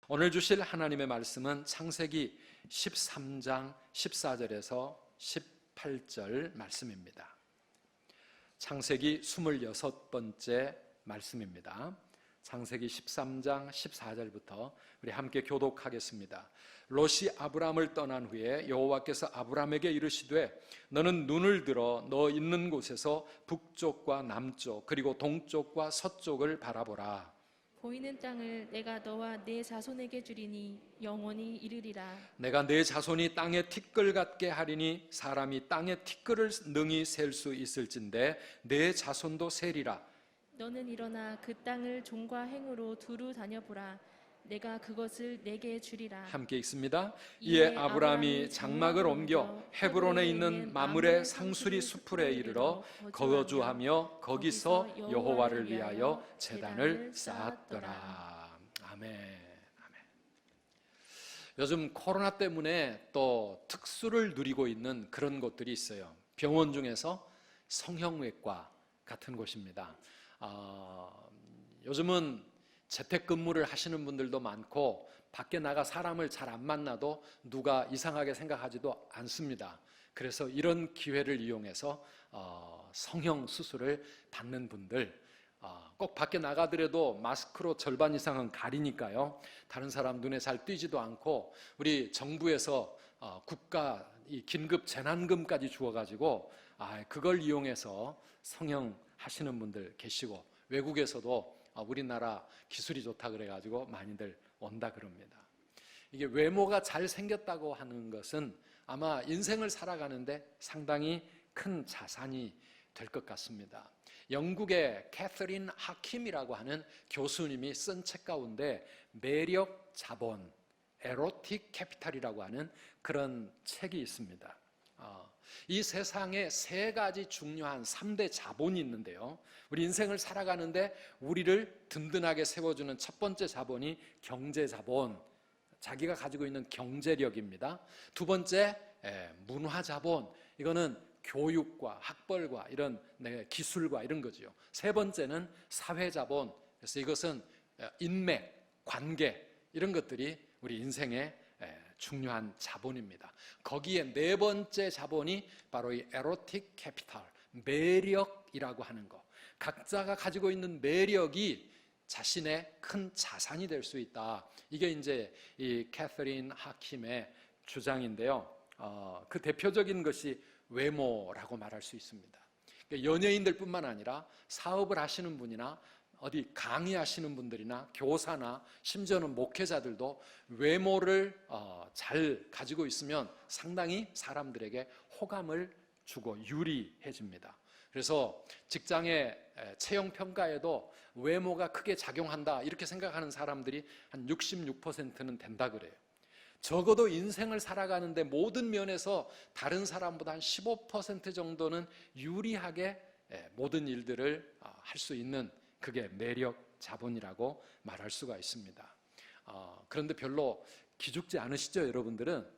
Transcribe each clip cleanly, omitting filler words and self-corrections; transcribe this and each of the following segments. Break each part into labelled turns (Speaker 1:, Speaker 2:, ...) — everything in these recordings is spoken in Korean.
Speaker 1: 오늘 주실 하나님의 말씀은 창세기 13장 14절에서 18절 말씀입니다. 창세기 26번째 말씀입니다. 창세기 13장 14절부터 우리 함께 교독하겠습니다. 롯이 아브람을 떠난 후에 여호와께서 아브람에게 이르시되 너는 눈을 들어 너 있는 곳에서 북쪽과 남쪽 그리고 동쪽과 서쪽을 바라보라.
Speaker 2: 보이는 땅을 내가 너와 네 자손에게 주리니 영원히 이르리라.
Speaker 1: 내가 네 자손이 땅에 티끌 같게 하리니 사람이 땅에 티끌을 능히 셀 수 있을진데 네 자손도 세리라.
Speaker 2: 너는 일어나 그 땅을 종과 행으로 두루 다녀보라. 내가 그것을 내게 주리라.
Speaker 1: 함께 읽습니다. 이에 아브람이 장막을 옮겨 헤브론에 있는 마므레 상수리 숲을에 이르러 거주하며 거기서 여호와를 위하여 제단을 쌓았더라. 아멘. 요즘 코로나 때문에 또 특수를 누리고 있는 그런 곳들이 있어요. 병원 중에서 성형외과 같은 곳입니다. 요즘은 재택근무를 하시는 분들도 많고 밖에 나가 사람을 잘 안 만나도 누가 이상하게 생각하지도 않습니다. 그래서 이런 기회를 이용해서 성형 수술을 받는 분들, 꼭 밖에 나가더라도 마스크로 절반 이상은 가리니까요. 다른 사람 눈에 잘 띄지도 않고 우리 정부에서 국가 이 긴급 재난금까지 주어가지고 그걸 이용해서 성형하시는 분들 계시고 외국에서도 우리나라 기술이 좋다 그래가지고 많이들 온다 그럽니다. 이게 외모가 잘 생겼다고 하는 것은 아마 인생을 살아가는데 상당히 큰 자산이 될 것 같습니다. 영국의 캐서린 하킴이라고 하는 교수님이 쓴 책 가운데 매력 자본, 에로틱 캐피탈이라고 하는 그런 책이 있습니다. 이 세상에 세 가지 중요한 3대 자본이 있는데요. 우리 인생을 살아가는데 우리를 든든하게 세워주는 첫 번째 자본이 경제자본, 자기가 가지고 있는 경제력입니다. 두 번째 문화자본, 이거는 교육과 학벌과 이런 기술과 이런 거죠. 세 번째는 사회자본, 그래서 이것은 인맥, 관계 이런 것들이 우리 인생의 중요한 자본입니다. 거기에 네 번째 자본이 바로 이 에로틱 캐피탈, 매력이라고 하는 것. 각자가 가지고 있는 매력이 자신의 큰 자산이 될 수 있다. 이게 이제 이 캐서린 하킴의 주장인데요. 그 대표적인 것이 외모라고 말할 수 있습니다. 그러니까 연예인들뿐만 아니라 사업을 하시는 분이나 어디 강의하시는 분들이나 교사나 심지어는 목회자들도 외모를 잘 가지고 있으면 상당히 사람들에게 호감을 주고 유리해집니다. 그래서 직장의 채용평가에도 외모가 크게 작용한다 이렇게 생각하는 사람들이 한 66%는 된다 그래요. 적어도 인생을 살아가는데 모든 면에서 다른 사람보다 한 15% 정도는 유리하게 모든 일들을 할 수 있는 그게 매력 자본이라고 말할 수가 있습니다. 그런데 별로 기죽지 않으시죠, 여러분들은?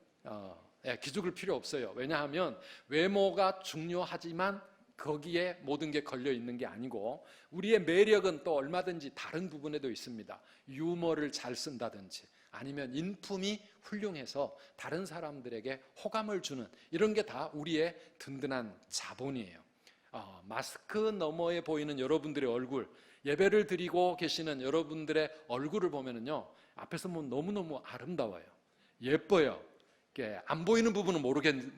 Speaker 1: 기죽을 필요 없어요. 왜냐하면 외모가 중요하지만 거기에 모든 게 걸려 있는 게 아니고 우리의 매력은 또 얼마든지 다른 부분에도 있습니다. 유머를 잘 쓴다든지 아니면 인품이 훌륭해서 다른 사람들에게 호감을 주는 이런 게 다 우리의 든든한 자본이에요. 마스크 너머에 보이는 여러분들의 얼굴, 예배를 드리고 계시는 여러분들의 얼굴을 보면은요, 앞에서 보면 너무너무 아름다워요. 예뻐요. 안 보이는 부분은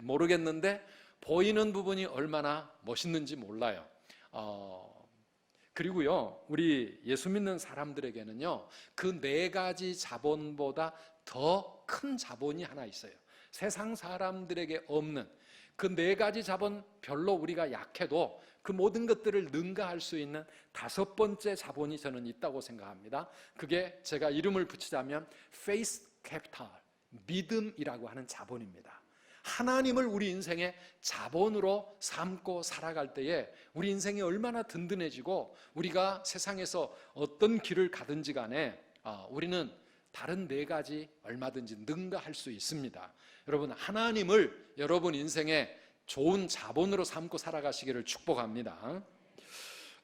Speaker 1: 모르겠는데 보이는 부분이 얼마나 멋있는지 몰라요. 그리고요, 우리 예수 믿는 사람들에게는요, 그 네 가지 자본보다 더 큰 자본이 하나 있어요. 세상 사람들에게 없는 그 네 가지 자본, 별로 우리가 약해도 그 모든 것들을 능가할 수 있는 다섯 번째 자본이 저는 있다고 생각합니다. 그게 제가 이름을 붙이자면 faith capital, 믿음이라고 하는 자본입니다. 하나님을 우리 인생의 자본으로 삼고 살아갈 때에 우리 인생이 얼마나 든든해지고 우리가 세상에서 어떤 길을 가든지 간에 우리는 다른 네 가지 얼마든지 능가할 수 있습니다. 여러분, 하나님을 여러분 인생의 좋은 자본으로 삼고 살아가시기를 축복합니다.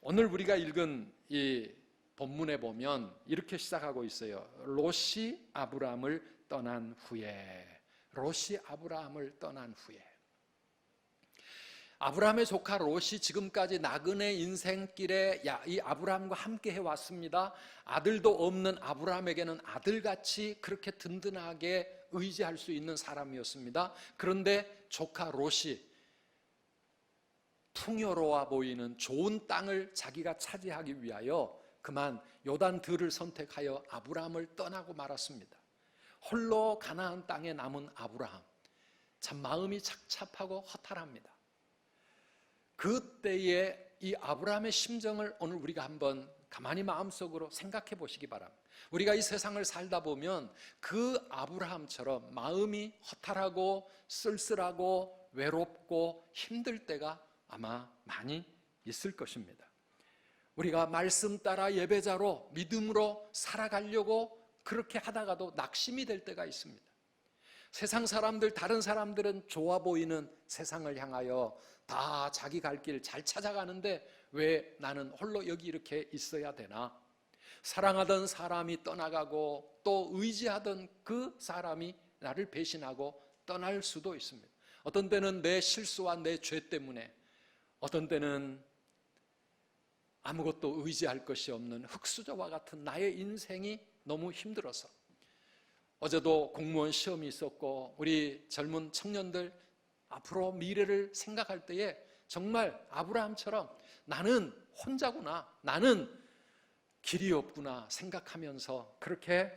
Speaker 1: 오늘 우리가 읽은 이 본문에 보면 이렇게 시작하고 있어요. 롯이 아브라함을 떠난 후에. 롯이 아브라함을 떠난 후에. 아브라함의 조카 롯이 지금까지 나그네 인생길에 이 아브라함과 함께 해왔습니다. 아들도 없는 아브라함에게는 아들같이 그렇게 든든하게 의지할 수 있는 사람이었습니다. 그런데 조카 롯이 풍요로워 보이는 좋은 땅을 자기가 차지하기 위하여 그만 요단들을 선택하여 아브라함을 떠나고 말았습니다. 홀로 가나안 땅에 남은 아브라함, 참 마음이 착잡하고 허탈합니다. 그때의 이 아브라함의 심정을 오늘 우리가 한번 가만히 마음속으로 생각해 보시기 바랍니다. 우리가 이 세상을 살다 보면 그 아브라함처럼 마음이 허탈하고 쓸쓸하고 외롭고 힘들 때가 아마 많이 있을 것입니다. 우리가 말씀 따라 예배자로 믿음으로 살아가려고 그렇게 하다가도 낙심이 될 때가 있습니다. 세상 사람들, 다른 사람들은 좋아 보이는 세상을 향하여 다 자기 갈 길 잘 찾아가는데 왜 나는 홀로 여기 이렇게 있어야 되나? 사랑하던 사람이 떠나가고 또 의지하던 그 사람이 나를 배신하고 떠날 수도 있습니다. 어떤 때는 내 실수와 내 죄 때문에, 어떤 때는 아무것도 의지할 것이 없는 흙수저와 같은 나의 인생이 너무 힘들어서. 어제도 공무원 시험이 있었고 우리 젊은 청년들 앞으로 미래를 생각할 때에 정말 아브라함처럼 나는 혼자구나, 나는 길이 없구나 생각하면서 그렇게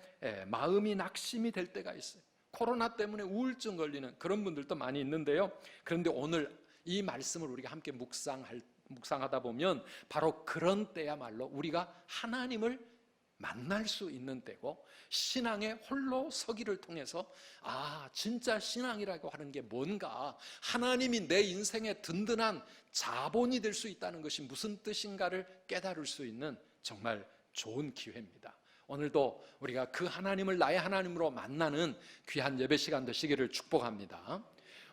Speaker 1: 마음이 낙심이 될 때가 있어요. 코로나 때문에 우울증 걸리는 그런 분들도 많이 있는데요. 그런데 오늘 이 말씀을 우리가 함께 묵상하다 보면 바로 그런 때야말로 우리가 하나님을 만날 수 있는 때고, 신앙의 홀로 서기를 통해서 진짜 신앙이라고 하는 게 뭔가, 하나님이 내 인생의 든든한 자본이 될 수 있다는 것이 무슨 뜻인가를 깨달을 수 있는 정말 좋은 기회입니다. 오늘도 우리가 그 하나님을 나의 하나님으로 만나는 귀한 예배 시간 되시기를 축복합니다.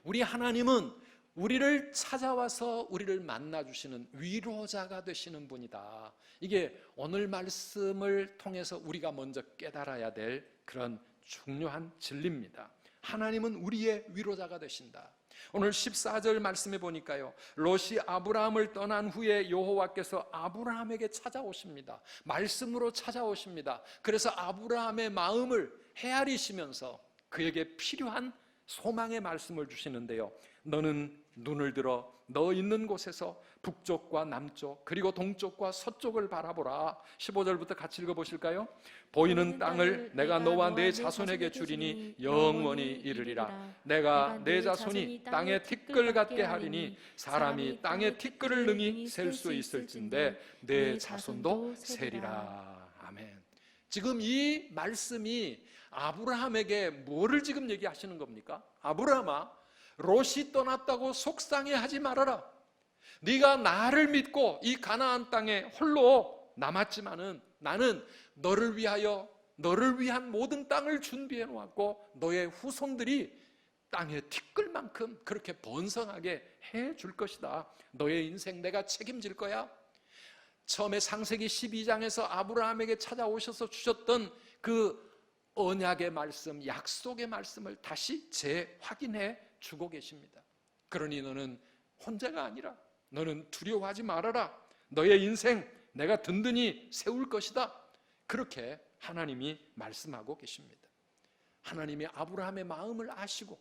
Speaker 1: 우리 하나님은 우리를 찾아와서 우리를 만나주시는 위로자가 되시는 분이다. 이게 오늘 말씀을 통해서 우리가 먼저 깨달아야 될 그런 중요한 진리입니다. 하나님은 우리의 위로자가 되신다. 오늘 14절 말씀해 보니까요, 롯이 아브라함을 떠난 후에 여호와께서 아브라함에게 찾아오십니다. 말씀으로 찾아오십니다. 그래서 아브라함의 마음을 헤아리시면서 그에게 필요한 소망의 말씀을 주시는데요, 너는 눈을 들어 너 있는 곳에서 북쪽과 남쪽 그리고 동쪽과 서쪽을 바라보라. 15절부터 같이 읽어보실까요? 보이는 땅을 내가 너와 내 자손에게 주리니 영원히 이르리라. 내가 내 자손이 땅의 티끌 같게 하리니 사람이 땅의 티끌을 능히 셀 수 있을진데 내 자손도 세리라. 아멘. 지금 이 말씀이 아브라함에게 뭐를 지금 얘기하시는 겁니까? 아브라함아, 롯이 떠났다고 속상해하지 말아라. 네가 나를 믿고 이 가나안 땅에 홀로 남았지만은 나는 너를 위하여 너를 위한 모든 땅을 준비해 놓았고 너의 후손들이 땅의 티끌만큼 그렇게 번성하게 해 줄 것이다. 너의 인생 내가 책임질 거야. 처음에 창세기 12장에서 아브라함에게 찾아오셔서 주셨던 그 언약의 말씀, 약속의 말씀을 다시 재확인해 주고 계십니다. 그러니 너는 혼자가 아니라 너는 두려워하지 말아라. 너의 인생 내가 든든히 세울 것이다. 그렇게 하나님이 말씀하고 계십니다. 하나님이 아브라함의 마음을 아시고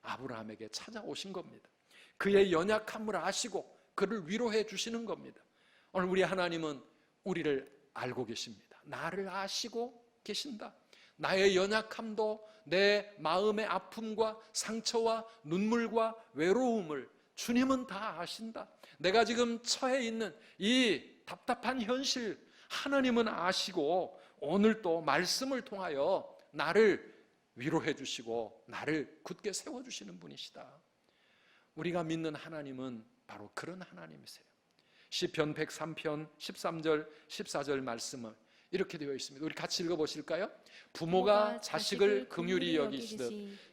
Speaker 1: 아브라함에게 찾아오신 겁니다. 그의 연약함을 아시고 그를 위로해 주시는 겁니다. 오늘 우리 하나님은 우리를 알고 계십니다. 나를 아시고 계신다. 나의 연약함도 내 마음의 아픔과 상처와 눈물과 외로움을 주님은 다 아신다. 내가 지금 처해 있는 이 답답한 현실 하나님은 아시고 오늘 또 말씀을 통하여 나를 위로해 주시고 나를 굳게 세워주시는 분이시다. 우리가 믿는 하나님은 바로 그런 하나님이세요. 시편 103편 13절 14절 말씀을 이렇게 되어 있습니다. 우리 같이 읽어보실까요? 부모가 자식을 긍휼히 여기시듯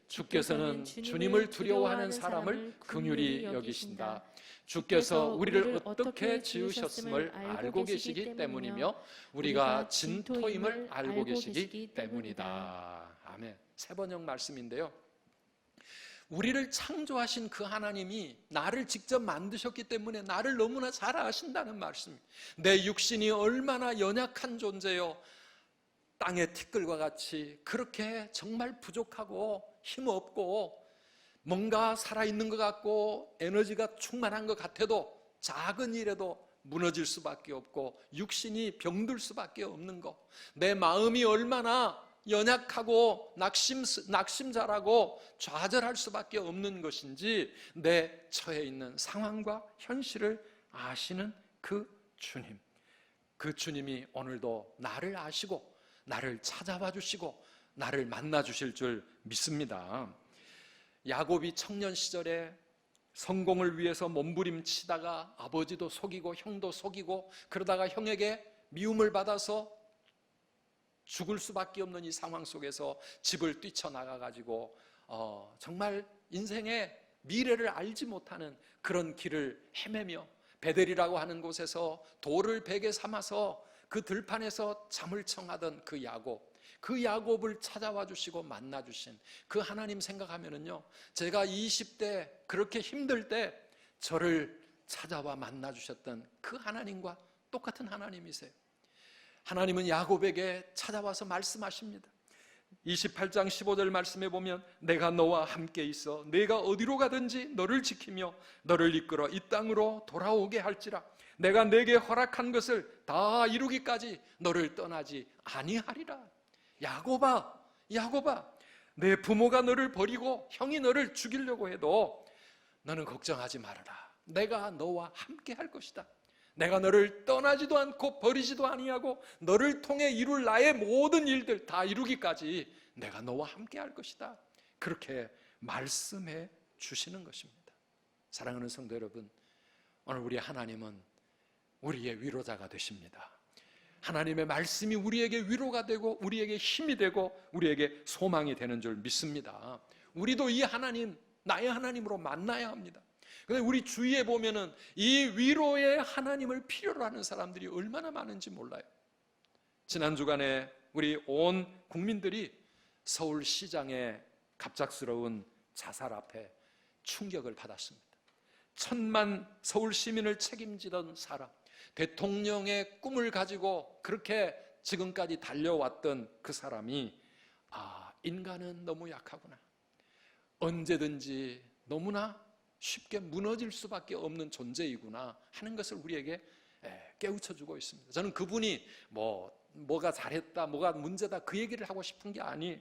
Speaker 1: 주께서는 주님을 두려워하는 사람을 긍휼히 여기신다. 주께서 우리를 어떻게 지으셨음을 알고 계시기 때문이며 우리가 진토임을 알고 계시기 때문이다. 아멘. 세 번역 말씀인데요, 우리를 창조하신 그 하나님이 나를 직접 만드셨기 때문에 나를 너무나 잘 아신다는 말씀입니다. 내 육신이 얼마나 연약한 존재요, 땅의 티끌과 같이 그렇게 정말 부족하고 힘없고 뭔가 살아있는 것 같고 에너지가 충만한 것 같아도 작은 일에도 무너질 수밖에 없고 육신이 병들 수밖에 없는 것, 내 마음이 얼마나 연약하고 낙심자라고 좌절할 수밖에 없는 것인지 내 처해 있는 상황과 현실을 아시는 그 주님, 그 주님이 오늘도 나를 아시고 나를 찾아와 주시고 나를 만나 주실 줄 믿습니다. 야곱이 청년 시절에 성공을 위해서 몸부림치다가 아버지도 속이고 형도 속이고 그러다가 형에게 미움을 받아서 죽을 수밖에 없는 이 상황 속에서 집을 뛰쳐나가가지고 정말 인생의 미래를 알지 못하는 그런 길을 헤매며 베델이라고 하는 곳에서 돌을 베개 삼아서 그 들판에서 잠을 청하던 그 야곱을 찾아와 주시고 만나 주신 그 하나님 생각하면은요, 제가 20대 그렇게 힘들 때 저를 찾아와 만나 주셨던 그 하나님과 똑같은 하나님이세요. 하나님은 야곱에게 찾아와서 말씀하십니다. 28장 15절 말씀에 보면 내가 너와 함께 있어 내가 어디로 가든지 너를 지키며 너를 이끌어 이 땅으로 돌아오게 할지라. 내가 내게 허락한 것을 다 이루기까지 너를 떠나지 아니하리라. 야곱아, 내 부모가 너를 버리고 형이 너를 죽이려고 해도 너는 걱정하지 말아라. 내가 너와 함께 할 것이다. 내가 너를 떠나지도 않고 버리지도 아니하고 너를 통해 이룰 나의 모든 일들 다 이루기까지 내가 너와 함께 할 것이다. 그렇게 말씀해 주시는 것입니다. 사랑하는 성도 여러분, 오늘 우리 하나님은 우리의 위로자가 되십니다. 하나님의 말씀이 우리에게 위로가 되고 우리에게 힘이 되고 우리에게 소망이 되는 줄 믿습니다. 우리도 이 하나님, 나의 하나님으로 만나야 합니다. 그런데 우리 주위에 보면은 이 위로의 하나님을 필요로 하는 사람들이 얼마나 많은지 몰라요. 지난 주간에 우리 온 국민들이 서울시장의 갑작스러운 자살 앞에 충격을 받았습니다. 1,000만 서울 시민을 책임지던 사람, 대통령의 꿈을 가지고 그렇게 지금까지 달려왔던 그 사람이 인간은 너무 약하구나, 언제든지 너무나 쉽게 무너질 수밖에 없는 존재이구나 하는 것을 우리에게 깨우쳐주고 있습니다. 저는 그분이 뭐가 잘했다, 뭐가 문제다 그 얘기를 하고 싶은 게 아니에요.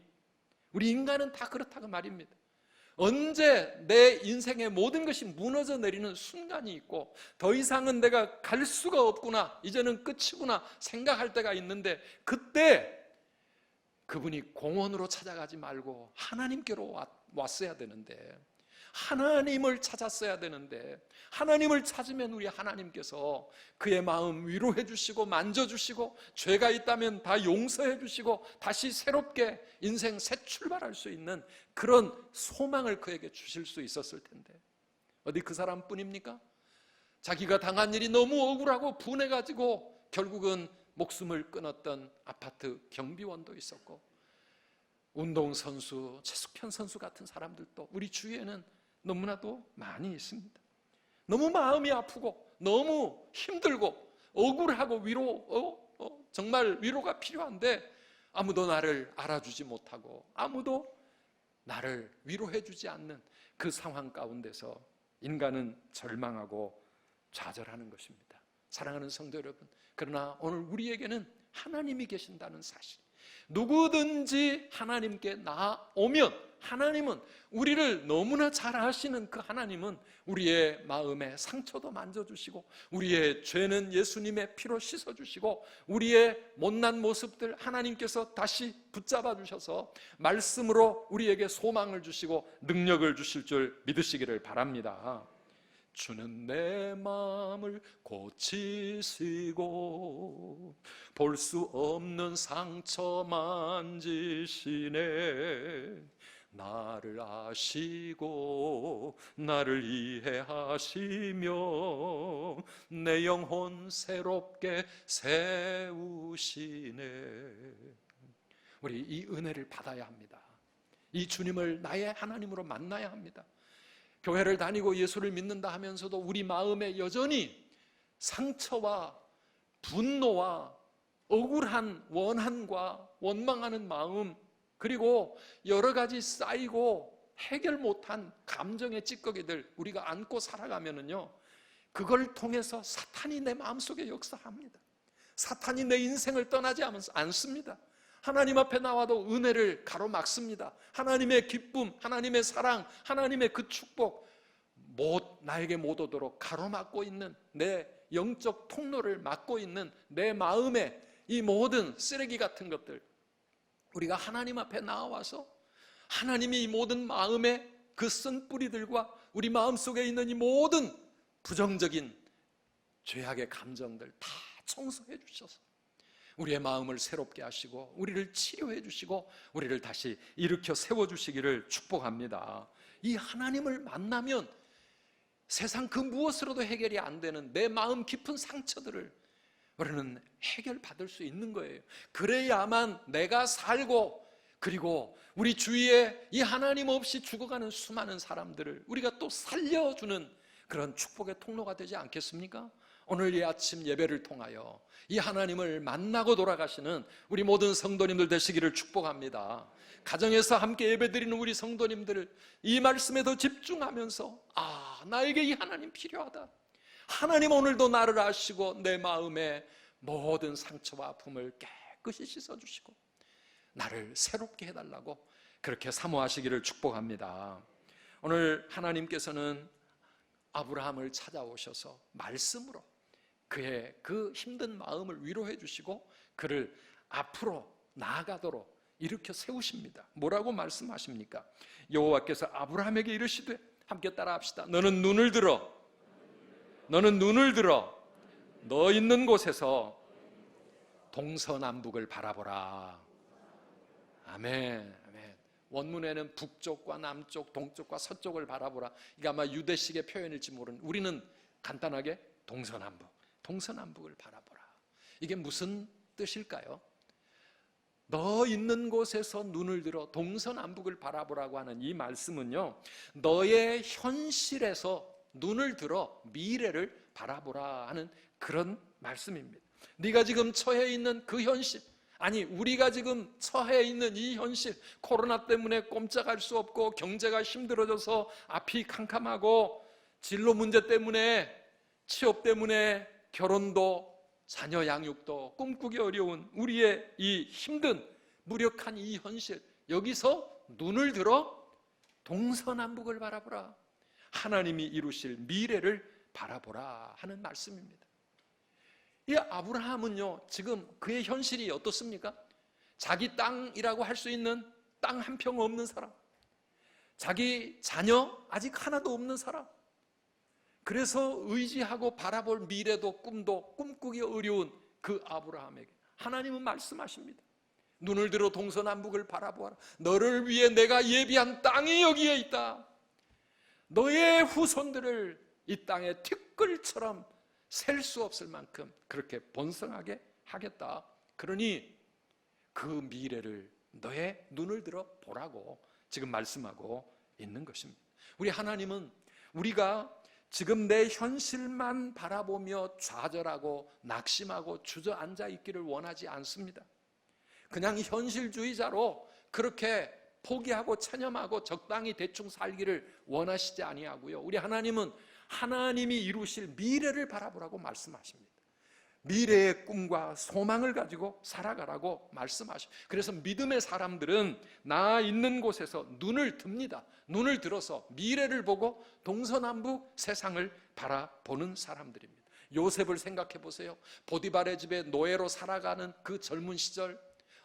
Speaker 1: 우리 인간은 다 그렇다고 말입니다. 언제 내 인생의 모든 것이 무너져 내리는 순간이 있고 더 이상은 내가 갈 수가 없구나, 이제는 끝이구나 생각할 때가 있는데, 그때 그분이 공원으로 찾아가지 말고 하나님께로 왔어야 되는데, 하나님을 찾았어야 되는데, 하나님을 찾으면 우리 하나님께서 그의 마음 위로해 주시고 만져주시고 죄가 있다면 다 용서해 주시고 다시 새롭게 인생 새 출발할 수 있는 그런 소망을 그에게 주실 수 있었을 텐데, 어디 그 사람뿐입니까? 자기가 당한 일이 너무 억울하고 분해가지고 결국은 목숨을 끊었던 아파트 경비원도 있었고, 운동선수, 최숙현 선수 같은 사람들도 우리 주위에는 너무나도 많이 있습니다. 너무 마음이 아프고 너무 힘들고 억울하고 정말 위로가 필요한데 아무도 나를 알아주지 못하고 아무도 나를 위로해 주지 않는 그 상황 가운데서 인간은 절망하고 좌절하는 것입니다. 사랑하는 성도 여러분, 그러나 오늘 우리에게는 하나님이 계신다는 사실, 누구든지 하나님께 나오면 하나님은 우리를 너무나 잘 아시는 그 하나님은 우리의 마음의 상처도 만져주시고 우리의 죄는 예수님의 피로 씻어주시고 우리의 못난 모습들 하나님께서 다시 붙잡아 주셔서 말씀으로 우리에게 소망을 주시고 능력을 주실 줄 믿으시기를 바랍니다. 주는 내 마음을 고치시고 볼 수 없는 상처 만지시네. 나를 아시고 나를 이해하시며 내 영혼 새롭게 세우시네. 우리 이 은혜를 받아야 합니다. 이 주님을 나의 하나님으로 만나야 합니다. 교회를 다니고 예수를 믿는다 하면서도 우리 마음에 여전히 상처와 분노와 억울한 원한과 원망하는 마음, 그리고 여러 가지 쌓이고 해결 못한 감정의 찌꺼기들 우리가 안고 살아가면은요, 그걸 통해서 사탄이 내 마음속에 역사합니다. 사탄이 내 인생을 떠나지 않습니다. 하나님 앞에 나와도 은혜를 가로막습니다. 하나님의 기쁨, 하나님의 사랑, 하나님의 그 축복 나에게 못 오도록 가로막고 있는, 내 영적 통로를 막고 있는 내 마음의 이 모든 쓰레기 같은 것들, 우리가 하나님 앞에 나와서 하나님이 이 모든 마음의 그 쓴뿌리들과 우리 마음속에 있는 이 모든 부정적인 죄악의 감정들 다 청소해 주셔서 우리의 마음을 새롭게 하시고 우리를 치료해 주시고 우리를 다시 일으켜 세워주시기를 축복합니다. 이 하나님을 만나면 세상 그 무엇으로도 해결이 안 되는 내 마음 깊은 상처들을 우리는 해결받을 수 있는 거예요. 그래야만 내가 살고, 그리고 우리 주위에 이 하나님 없이 죽어가는 수많은 사람들을 우리가 또 살려주는 그런 축복의 통로가 되지 않겠습니까? 오늘 이 아침 예배를 통하여 이 하나님을 만나고 돌아가시는 우리 모든 성도님들 되시기를 축복합니다. 가정에서 함께 예배드리는 우리 성도님들, 이 말씀에 더 집중하면서 나에게 이 하나님 필요하다. 하나님 오늘도 나를 아시고 내 마음의 모든 상처와 아픔을 깨끗이 씻어주시고 나를 새롭게 해달라고 그렇게 사모하시기를 축복합니다. 오늘 하나님께서는 아브라함을 찾아오셔서 말씀으로 그의 그 힘든 마음을 위로해 주시고 그를 앞으로 나아가도록 일으켜 세우십니다. 뭐라고 말씀하십니까? 여호와께서 아브라함에게 이르시되, 함께 따라합시다. 너는 눈을 들어 너 있는 곳에서 동서남북을 바라보라. 아멘. 아멘. 원문에는 북쪽과 남쪽, 동쪽과 서쪽을 바라보라. 이게 아마 유대식의 표현일지 모르는, 우리는 간단하게 동서남북을 바라보라. 이게 무슨 뜻일까요? 너 있는 곳에서 눈을 들어 동서남북을 바라보라고 하는 이 말씀은요, 너의 현실에서 눈을 들어 미래를 바라보라 하는 그런 말씀입니다. 네가 지금 처해 있는 그 현실, 아니 우리가 지금 처해 있는 이 현실, 코로나 때문에 꼼짝할 수 없고 경제가 힘들어져서 앞이 캄캄하고 진로 문제 때문에, 취업 때문에 결혼도 자녀 양육도 꿈꾸기 어려운 우리의 이 힘든 무력한 이 현실, 여기서 눈을 들어 동서남북을 바라보라. 하나님이 이루실 미래를 바라보라 하는 말씀입니다. 이 아브라함은요, 지금 그의 현실이 어떻습니까? 자기 땅이라고 할 수 있는 땅 한 평 없는 사람, 자기 자녀 아직 하나도 없는 사람, 그래서 의지하고 바라볼 미래도 꿈도 꿈꾸기 어려운 그 아브라함에게 하나님은 말씀하십니다. 눈을 들어 동서남북을 바라보아라. 너를 위해 내가 예비한 땅이 여기에 있다. 너의 후손들을 이 땅의 티끌처럼 셀 수 없을 만큼 그렇게 번성하게 하겠다. 그러니 그 미래를 너의 눈을 들어 보라고 지금 말씀하고 있는 것입니다. 우리 하나님은 우리가 지금 내 현실만 바라보며 좌절하고 낙심하고 주저앉아 있기를 원하지 않습니다. 그냥 현실주의자로 그렇게 포기하고 체념하고 적당히 대충 살기를 원하시지 아니하고요, 우리 하나님은 하나님이 이루실 미래를 바라보라고 말씀하십니다. 미래의 꿈과 소망을 가지고 살아가라고 말씀하십니다. 그래서 믿음의 사람들은 나 있는 곳에서 눈을 듭니다. 눈을 들어서 미래를 보고 동서남북 세상을 바라보는 사람들입니다. 요셉을 생각해 보세요. 보디발의 집에 노예로 살아가는 그 젊은 시절,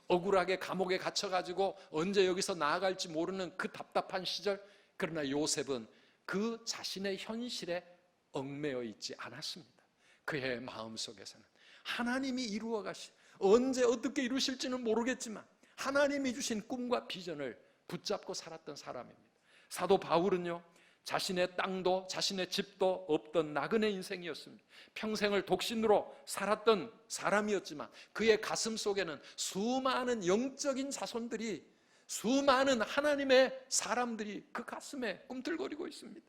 Speaker 1: 억울하게 감옥에 갇혀가지고 언제 여기서 나아갈지 모르는 그 답답한 시절, 그러나 요셉은 그 자신의 현실에 얽매여 있지 않았습니다. 그의 마음속에서는 하나님이 이루어 가시, 언제 어떻게 이루실지는 모르겠지만 하나님이 주신 꿈과 비전을 붙잡고 살았던 사람입니다. 사도 바울은요, 자신의 땅도 자신의 집도 없던 나그네 인생이었습니다. 평생을 독신으로 살았던 사람이었지만 그의 가슴 속에는 수많은 영적인 자손들이, 수많은 하나님의 사람들이 그 가슴에 꿈틀거리고 있습니다.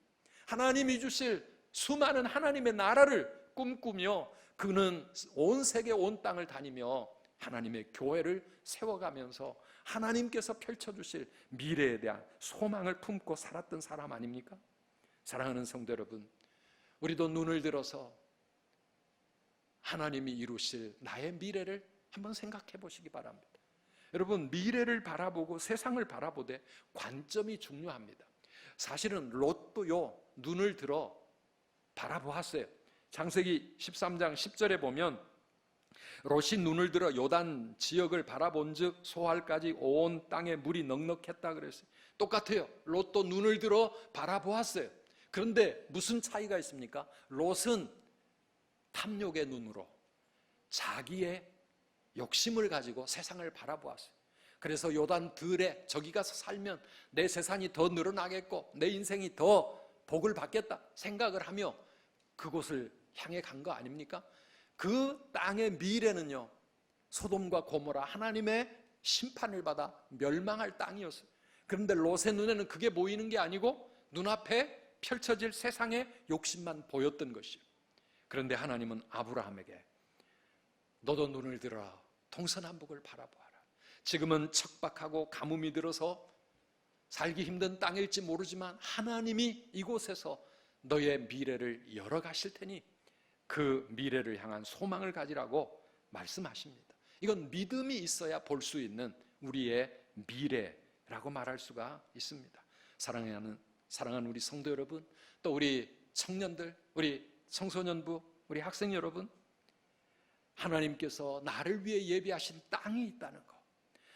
Speaker 1: 하나님이 주실 수많은 하나님의 나라를 꿈꾸며 그는 온 세계 온 땅을 다니며 하나님의 교회를 세워가면서 하나님께서 펼쳐주실 미래에 대한 소망을 품고 살았던 사람 아닙니까? 사랑하는 성도 여러분, 우리도 눈을 들어서 하나님이 이루실 나의 미래를 한번 생각해 보시기 바랍니다. 여러분, 미래를 바라보고 세상을 바라보되 관점이 중요합니다. 사실은 롯도요, 눈을 들어 바라보았어요. 창세기 13장 10절에 보면 롯이 눈을 들어 요단 지역을 바라본즉 소알까지 온 땅에 물이 넉넉했다 그랬어요. 똑같아요. 롯도 눈을 들어 바라보았어요. 그런데 무슨 차이가 있습니까? 롯은 탐욕의 눈으로 자기의 욕심을 가지고 세상을 바라보았어요. 그래서 요단 들에 저기 가서 살면 내 재산이 더 늘어나겠고 내 인생이 더 복을 받겠다 생각을 하며 그곳을 향해 간 거 아닙니까? 그 땅의 미래는요, 소돔과 고모라 하나님의 심판을 받아 멸망할 땅이었어요. 그런데 롯의 눈에는 그게 보이는 게 아니고 눈앞에 펼쳐질 세상의 욕심만 보였던 것이요. 그런데 하나님은 아브라함에게 너도 눈을 들어 동서남북을 바라보아라. 지금은 척박하고 가뭄이 들어서 살기 힘든 땅일지 모르지만 하나님이 이곳에서 너의 미래를 열어가실 테니 그 미래를 향한 소망을 가지라고 말씀하십니다. 이건 믿음이 있어야 볼 수 있는 우리의 미래라고 말할 수가 있습니다. 사랑하는 우리 성도 여러분, 또 우리 청년들, 우리 청소년부, 우리 학생 여러분, 하나님께서 나를 위해 예비하신 땅이 있다는 것,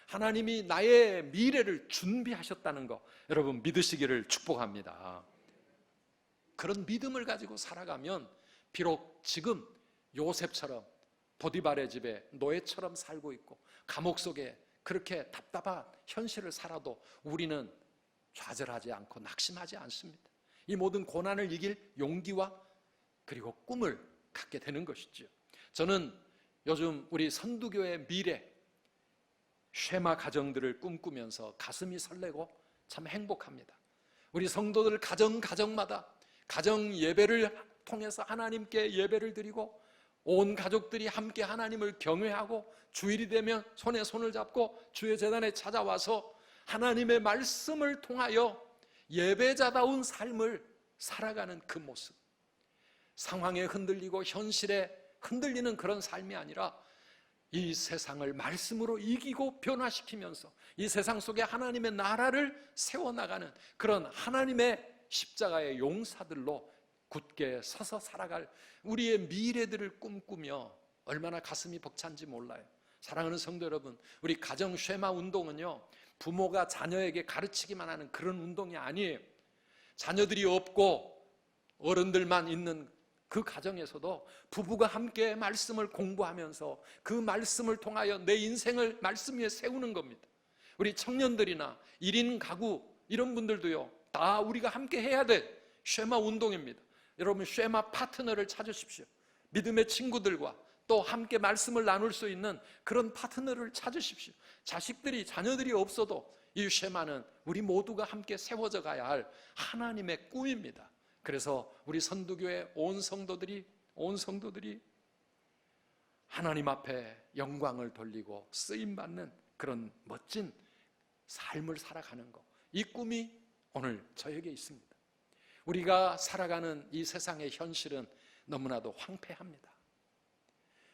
Speaker 1: 하나님이 나의 미래를 준비하셨다는 것, 여러분 믿으시기를 축복합니다. 그런 믿음을 가지고 살아가면 비록 지금 요셉처럼 보디발의 집에 노예처럼 살고 있고 감옥 속에 그렇게 답답한 현실을 살아도 우리는 좌절하지 않고 낙심하지 않습니다. 이 모든 고난을 이길 용기와 그리고 꿈을 갖게 되는 것이죠. 저는 요즘 우리 선두교의 미래 쉐마 가정들을 꿈꾸면서 가슴이 설레고 참 행복합니다. 우리 성도들 가정마다 가정 예배를 통해서 하나님께 예배를 드리고 온 가족들이 함께 하나님을 경외하고 주일이 되면 손에 손을 잡고 주의 제단에 찾아와서 하나님의 말씀을 통하여 예배자다운 삶을 살아가는 그 모습, 상황에 흔들리고 현실에 흔들리는 그런 삶이 아니라 이 세상을 말씀으로 이기고 변화시키면서 이 세상 속에 하나님의 나라를 세워나가는 그런 하나님의 십자가의 용사들로 굳게 서서 살아갈 우리의 미래들을 꿈꾸며 얼마나 가슴이 벅찬지 몰라요. 사랑하는 성도 여러분, 우리 가정 쉐마 운동은요, 부모가 자녀에게 가르치기만 하는 그런 운동이 아니에요. 자녀들이 없고 어른들만 있는 그 가정에서도 부부가 함께 말씀을 공부하면서 그 말씀을 통하여 내 인생을 말씀 위에 세우는 겁니다. 우리 청년들이나 1인 가구 이런 분들도요, 다 우리가 함께 해야 될 쉐마 운동입니다. 여러분, 쉐마 파트너를 찾으십시오. 믿음의 친구들과 또 함께 말씀을 나눌 수 있는 그런 파트너를 찾으십시오. 자녀들이 없어도 이 쉐마는 우리 모두가 함께 세워져 가야 할 하나님의 꿈입니다. 그래서 우리 선두교회 온 성도들이 하나님 앞에 영광을 돌리고 쓰임받는 그런 멋진 삶을 살아가는 것, 이 꿈이 오늘 저에게 있습니다. 우리가 살아가는 이 세상의 현실은 너무나도 황폐합니다.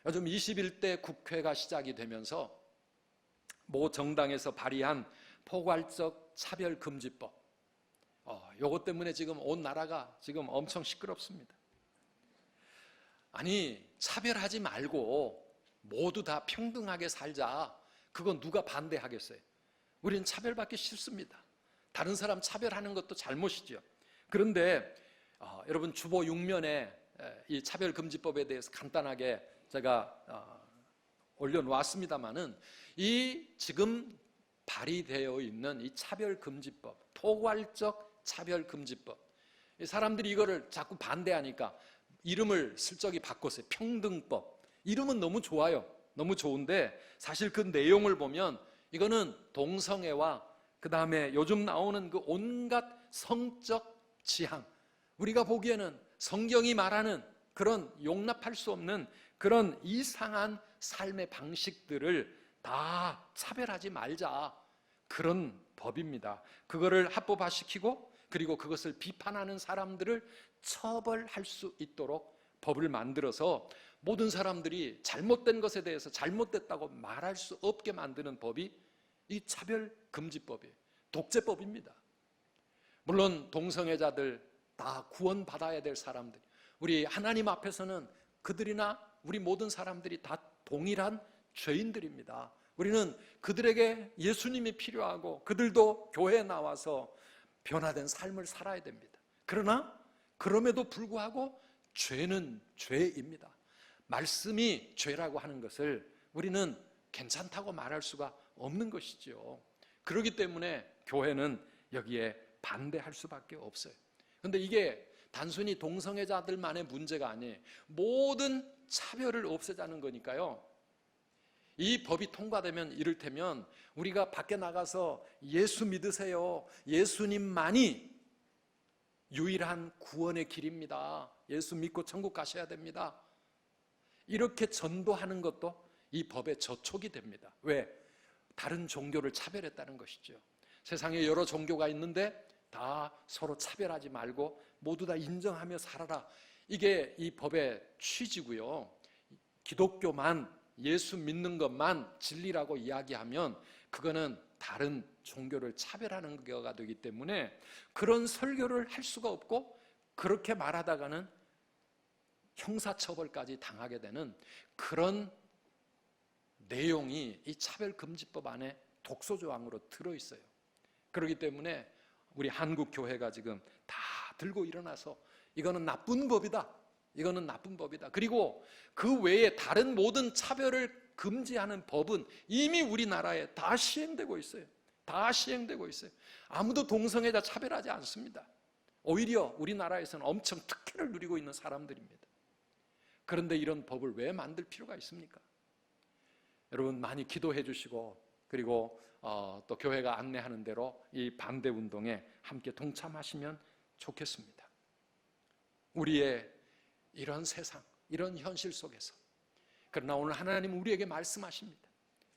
Speaker 1: 요즘 21대 국회가 시작이 되면서 모 정당에서 발의한 포괄적 차별금지법, 요것 때문에 지금 온 나라가 지금 엄청 시끄럽습니다. 아니, 차별하지 말고 모두 다 평등하게 살자, 그건 누가 반대하겠어요? 우리는 차별받기 싫습니다. 다른 사람 차별하는 것도 잘못이죠. 그런데 여러분 주보 6면에 이 차별금지법에 대해서 간단하게 제가 올려놓았습니다마는 이 지금 발의되어 있는 이 차별금지법, 포괄적 차별금지법, 이 사람들이 이거를 자꾸 반대하니까 이름을 슬쩍이 바꿨어요. 평등법. 이름은 너무 좋아요. 너무 좋은데 사실 그 내용을 보면 이거는 동성애와 그 다음에 요즘 나오는 그 온갖 성적 지향, 우리가 보기에는 성경이 말하는 그런 용납할 수 없는 그런 이상한 삶의 방식들을 다 차별하지 말자, 그런 법입니다. 그거를 합법화시키고 그리고 그것을 비판하는 사람들을 처벌할 수 있도록 법을 만들어서 모든 사람들이 잘못된 것에 대해서 잘못됐다고 말할 수 없게 만드는 법이 이 차별금지법이에요. 독재법입니다. 물론 동성애자들 다 구원받아야 될 사람들, 우리 하나님 앞에서는 그들이나 우리 모든 사람들이 다 동일한 죄인들입니다. 우리는 그들에게 예수님이 필요하고 그들도 교회에 나와서 변화된 삶을 살아야 됩니다. 그러나 그럼에도 불구하고 죄는 죄입니다. 말씀이 죄라고 하는 것을 우리는 괜찮다고 말할 수가 없는 것이죠. 그렇기 때문에 교회는 여기에 반대할 수밖에 없어요. 그런데 이게 단순히 동성애자들만의 문제가 아니에요. 모든 차별을 없애자는 거니까요. 이 법이 통과되면 이를테면 우리가 밖에 나가서 예수 믿으세요, 예수님만이 유일한 구원의 길입니다, 예수 믿고 천국 가셔야 됩니다, 이렇게 전도하는 것도 이 법의 저촉이 됩니다. 왜? 다른 종교를 차별했다는 것이죠. 세상에 여러 종교가 있는데 다 서로 차별하지 말고 모두 다 인정하며 살아라, 이게 이 법의 취지고요. 기독교만, 예수 믿는 것만 진리라고 이야기하면 그거는 다른 종교를 차별하는 거가 되기 때문에 그런 설교를 할 수가 없고 그렇게 말하다가는 형사처벌까지 당하게 되는 그런 내용이 이 차별금지법 안에 독소조항으로 들어있어요. 그렇기 때문에 우리 한국교회가 지금 다 들고 일어나서 이거는 나쁜 법이다, 이거는 나쁜 법이다. 그리고 그 외에 다른 모든 차별을 금지하는 법은 이미 우리나라에 다 시행되고 있어요. 다 시행되고 있어요. 아무도 동성애자 차별하지 않습니다. 오히려 우리나라에서는 엄청 특혜를 누리고 있는 사람들입니다. 그런데 이런 법을 왜 만들 필요가 있습니까? 여러분 많이 기도해 주시고 그리고 또 교회가 안내하는 대로 이 반대 운동에 함께 동참하시면 좋겠습니다. 우리의 이런 세상, 이런 현실 속에서 그러나 오늘 하나님은 우리에게 말씀하십니다.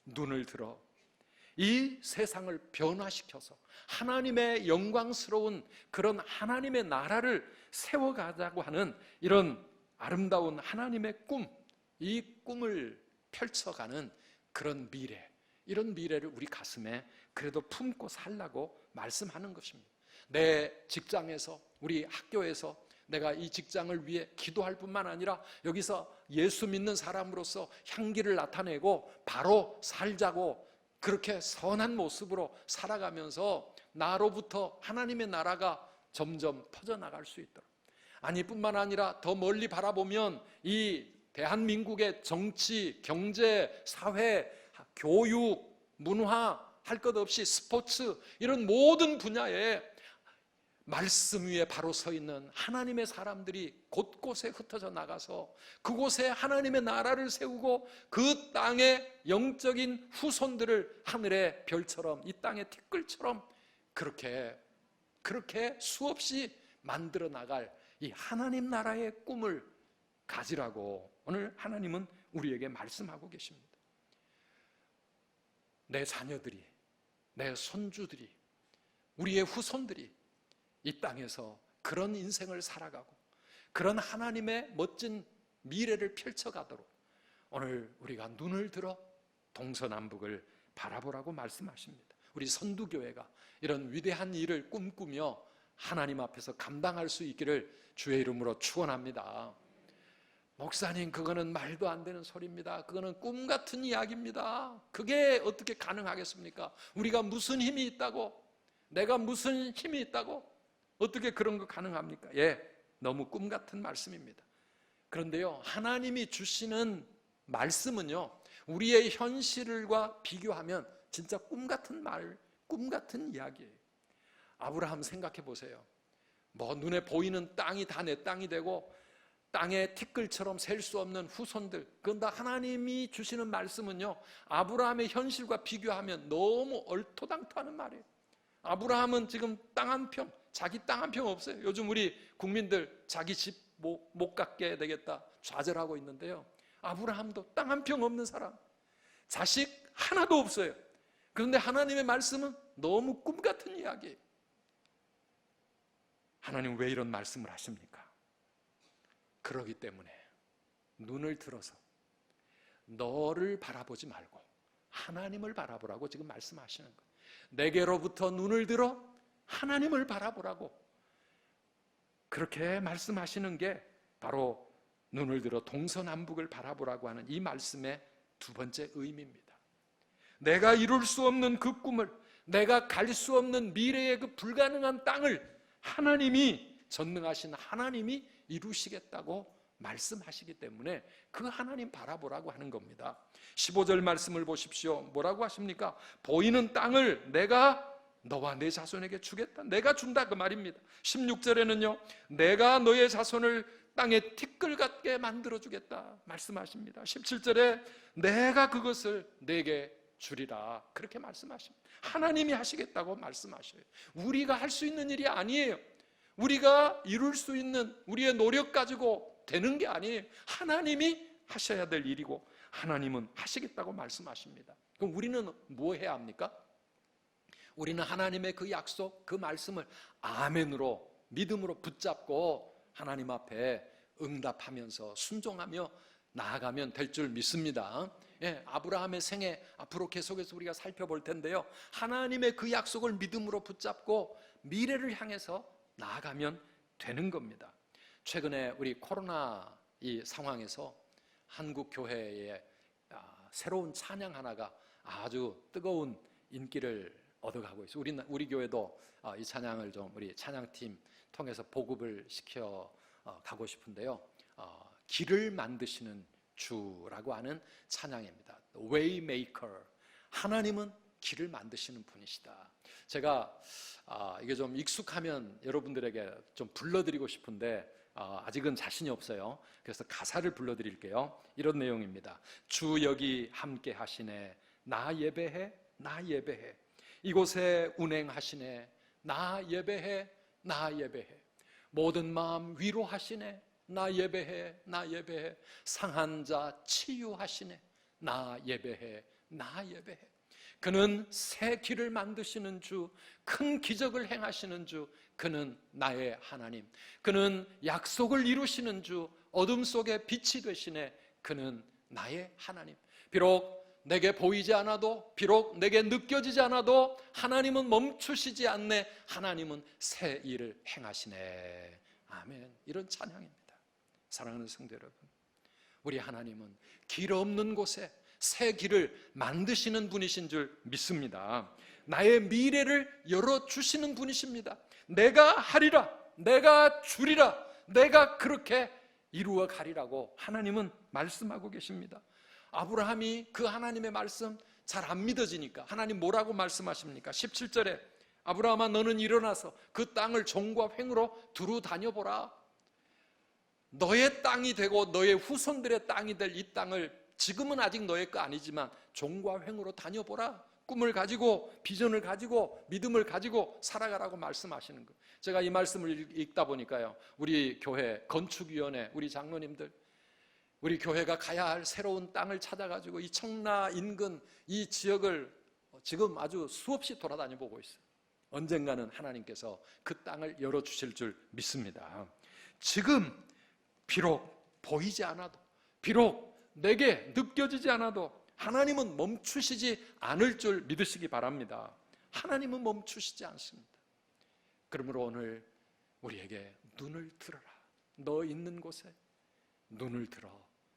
Speaker 1: 눈을 들어 이 세상을 변화시켜서 하나님의 영광스러운 그런 하나님의 나라를 세워가자고 하는 이런 아름다운 하나님의 꿈, 이 꿈을 펼쳐가는 그런 미래, 이런 미래를 우리 가슴에 그래도 품고 살라고 말씀하는 것입니다. 내 직장에서, 우리 학교에서 내가 이 직장을 위해 기도할 뿐만 아니라 여기서 예수 믿는 사람으로서 향기를 나타내고 바로 살자고, 그렇게 선한 모습으로 살아가면서 나로부터 하나님의 나라가 점점 퍼져나갈 수 있도록, 아니 뿐만 아니라 더 멀리 바라보면 이 대한민국의 정치, 경제, 사회, 교육, 문화, 할 것 없이 스포츠, 이런 모든 분야에 말씀 위에 바로 서 있는 하나님의 사람들이 곳곳에 흩어져 나가서 그곳에 하나님의 나라를 세우고 그 땅의 영적인 후손들을 하늘의 별처럼 이 땅의 티끌처럼 그렇게 수없이 만들어 나갈 이 하나님 나라의 꿈을 가지라고 오늘 하나님은 우리에게 말씀하고 계십니다. 내 자녀들이, 내 손주들이, 우리의 후손들이 이 땅에서 그런 인생을 살아가고 그런 하나님의 멋진 미래를 펼쳐가도록 오늘 우리가 눈을 들어 동서남북을 바라보라고 말씀하십니다. 우리 선두교회가 이런 위대한 일을 꿈꾸며 하나님 앞에서 감당할 수 있기를 주의 이름으로 축원합니다. 목사님, 그거는 말도 안 되는 소리입니다. 그거는 꿈 같은 이야기입니다. 그게 어떻게 가능하겠습니까? 우리가 무슨 힘이 있다고? 내가 무슨 힘이 있다고? 어떻게 그런 거 가능합니까? 예, 너무 꿈 같은 말씀입니다. 그런데요, 하나님이 주시는 말씀은요, 우리의 현실과 비교하면 진짜 꿈 같은 말, 꿈 같은 이야기예요. 아브라함 생각해 보세요. 뭐 눈에 보이는 땅이 다 내 땅이 되고 땅에 티끌처럼 셀 수 없는 후손들, 그건 다 하나님이 주시는 말씀은요, 아브라함의 현실과 비교하면 너무 얼토당토하는 말이에요. 아브라함은 지금 땅 한 평, 자기 땅 한 평 없어요. 요즘 우리 국민들 자기 집 못 갖게 되겠다 좌절하고 있는데요, 아브라함도 땅 한 평 없는 사람, 자식 하나도 없어요. 그런데 하나님의 말씀은 너무 꿈 같은 이야기예요. 하나님 왜 이런 말씀을 하십니까? 그러기 때문에 눈을 들어서 너를 바라보지 말고 하나님을 바라보라고 지금 말씀하시는 거예요. 내게로부터 눈을 들어 하나님을 바라보라고 그렇게 말씀하시는 게 바로 눈을 들어 동서남북을 바라보라고 하는 이 말씀의 두 번째 의미입니다. 내가 이룰 수 없는 그 꿈을, 내가 갈 수 없는 미래의 그 불가능한 땅을 하나님이, 전능하신 하나님이 이루시겠다고 말씀하시기 때문에 그 하나님 바라보라고 하는 겁니다. 15절 말씀을 보십시오. 뭐라고 하십니까? 보이는 땅을 내가 너와 내 자손에게 주겠다, 내가 준다, 그 말입니다. 16절에는요, 내가 너의 자손을 땅에 티끌 같게 만들어주겠다 말씀하십니다. 17절에 내가 그것을 내게 주리라, 그렇게 말씀하십니다. 하나님이 하시겠다고 말씀하셔요. 우리가 할 수 있는 일이 아니에요. 우리가 이룰 수 있는 우리의 노력 가지고 되는 게 아니에요. 하나님이 하셔야 될 일이고 하나님은 하시겠다고 말씀하십니다. 그럼 우리는 뭐 해야 합니까? 우리는 하나님의 그 약속, 그 말씀을 아멘으로, 믿음으로 붙잡고 하나님 앞에 응답하면서 순종하며 나아가면 될 줄 믿습니다. 예, 아브라함의 생애 앞으로 계속해서 우리가 살펴볼 텐데요, 하나님의 그 약속을 믿음으로 붙잡고 미래를 향해서 나아가면 되는 겁니다. 최근에 우리 코로나 이 상황에서 한국 교회에 새로운 찬양 하나가 아주 뜨거운 인기를 얻어가고 있어요. 우리 교회도 이 찬양을 좀 우리 찬양팀 통해서 보급을 시켜 가고 싶은데요, 길을 만드시는 주라고 하는 찬양입니다. Waymaker, 하나님은 길을 만드시는 분이시다. 제가 이게 좀 익숙하면 여러분들에게 좀 불러드리고 싶은데 아직은 자신이 없어요. 그래서 가사를 불러드릴게요. 이런 내용입니다. 주 여기 함께 하시네, 나 예배해, 나 예배해. 이곳에 운행하시네, 나 예배해, 나 예배해. 모든 마음 위로하시네, 나 예배해, 나 예배해. 상한 자 치유하시네, 나 예배해, 나 예배해. 그는 새 길을 만드시는 주, 큰 기적을 행하시는 주, 그는 나의 하나님. 그는 약속을 이루시는 주, 어둠 속에 빛이 되시네, 그는 나의 하나님. 비록 내게 보이지 않아도, 비록 내게 느껴지지 않아도 하나님은 멈추시지 않네, 하나님은 새 일을 행하시네. 아멘. 이런 찬양입니다. 사랑하는 성도 여러분, 우리 하나님은 길 없는 곳에 새 길을 만드시는 분이신 줄 믿습니다. 나의 미래를 열어주시는 분이십니다. 내가 하리라, 내가 주리라, 내가 그렇게 이루어 가리라고 하나님은 말씀하고 계십니다. 아브라함이 그 하나님의 말씀 잘 안 믿어지니까 하나님 뭐라고 말씀하십니까? 17절에 아브라함아, 너는 일어나서 그 땅을 종과 횡으로 두루 다녀보라. 너의 땅이 되고 너의 후손들의 땅이 될 이 땅을 지금은 아직 너의 거 아니지만 종과 횡으로 다녀보라. 꿈을 가지고, 비전을 가지고, 믿음을 가지고 살아가라고 말씀하시는 거예요. 제가 이 말씀을 읽다 보니까요, 우리 교회 건축위원회 우리 장로님들, 우리 교회가 가야 할 새로운 땅을 찾아가지고 이 청라 인근 이 지역을 지금 아주 수없이 돌아다녀 보고 있어요. 언젠가는 하나님께서 그 땅을 열어주실 줄 믿습니다. 지금 비록 보이지 않아도, 비록 내게 느껴지지 않아도 하나님은 멈추시지 않을 줄 믿으시기 바랍니다. 하나님은 멈추시지 않습니다. 그러므로 오늘 우리에게 눈을 들어라. 너 있는 곳에 눈을 들어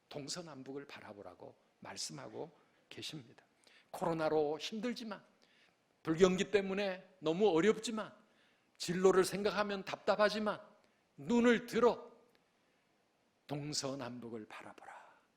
Speaker 1: 동서남북을 바라보라고 말씀하고 계십니다. 코로나로 힘들지만, 불경기 때문에 너무 어렵지만, 진로를 생각하면 답답하지만 눈을 들어 동서남북을 바라보라.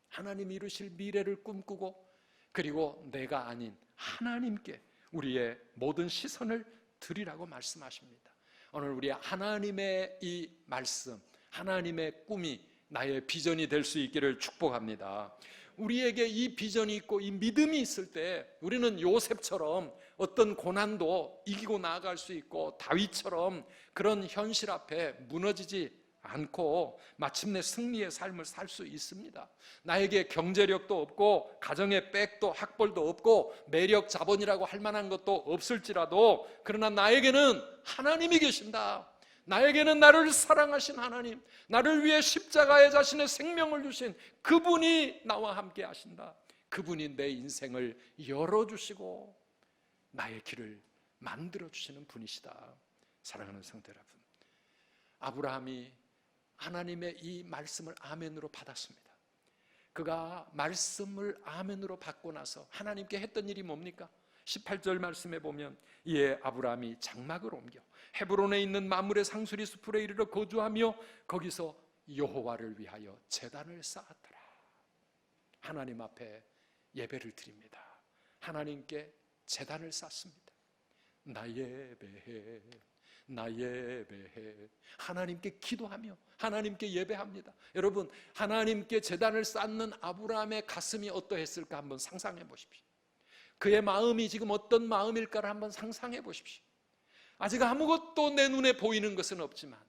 Speaker 1: 하나님이 이루실 미래를 꿈꾸고, 그리고 내가 아닌 하나님께 우리의 모든 시선을 드리라고 말씀하십니다. 오늘 우리 하나님의 이 말씀, 하나님의 꿈이 나의 비전이 될 수 있기를 축복합니다. 우리에게 이 비전이 있고 이 믿음이 있을 때 우리는 요셉처럼 어떤 고난도 이기고 나아갈 수 있고, 다윗처럼 그런 현실 앞에 무너지지 않고 마침내 승리의 삶을 살 수 있습니다. 나에게 경제력도 없고 가정의 백도 학벌도 없고 매력 자본이라고 할 만한 것도 없을지라도, 그러나 나에게는 하나님이 계신다. 나에게는 나를 사랑하신 하나님, 나를 위해 십자가에 자신의 생명을 주신 그분이 나와 함께 하신다. 그분이 내 인생을 열어주시고 나의 길을 만들어주시는 분이시다. 사랑하는 성도 여러분, 아브라함이 하나님의 이 말씀을 아멘으로 받았습니다. 그가 말씀을 아멘으로 받고 나서 하나님께 했던 일이 뭡니까? 18절 말씀에 보면, 이에 아브라함이 장막을 옮겨 헤브론에 있는 마므레 상수리 숲으로 이르러 거주하며 거기서 여호와를 위하여 제단을 쌓았더라. 하나님 앞에 예배를 드립니다. 하나님께 제단을 쌓습니다. 나 예배해, 나 예배해. 하나님께 기도하며 하나님께 예배합니다. 여러분, 하나님께 제단을 쌓는 아브라함의 가슴이 어떠했을까 한번 상상해 보십시오. 그의 마음이 지금 어떤 마음일까를 한번 상상해 보십시오. 아직 아무것도 내 눈에 보이는 것은 없지만,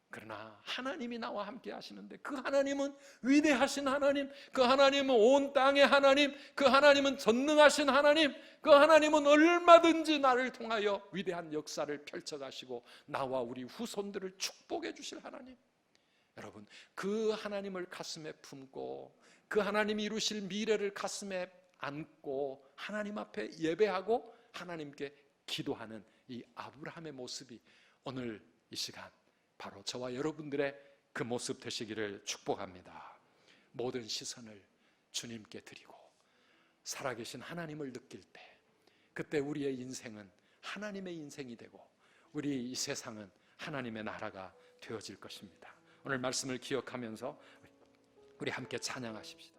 Speaker 1: 그러나 하나님이 나와 함께 하시는데, 그 하나님은 위대하신 하나님, 그 하나님은 온 땅의 하나님, 그 하나님은 전능하신 하나님, 그 하나님은 얼마든지 나를 통하여 위대한 역사를 펼쳐가시고 나와 우리 후손들을 축복해 주실 하나님. 여러분, 그 하나님을 가슴에 품고 그 하나님이 이루실 미래를 가슴에 안고 하나님 앞에 예배하고 하나님께 기도하는 이 아브라함의 모습이 오늘 이 시간 바로 저와 여러분들의 그 모습 되시기를 축복합니다. 모든 시선을 주님께 드리고 살아계신 하나님을 느낄 때, 그때 우리의 인생은 하나님의 인생이 되고 우리 이 세상은 하나님의 나라가 되어질 것입니다. 오늘 말씀을 기억하면서 우리 함께 찬양하십시다.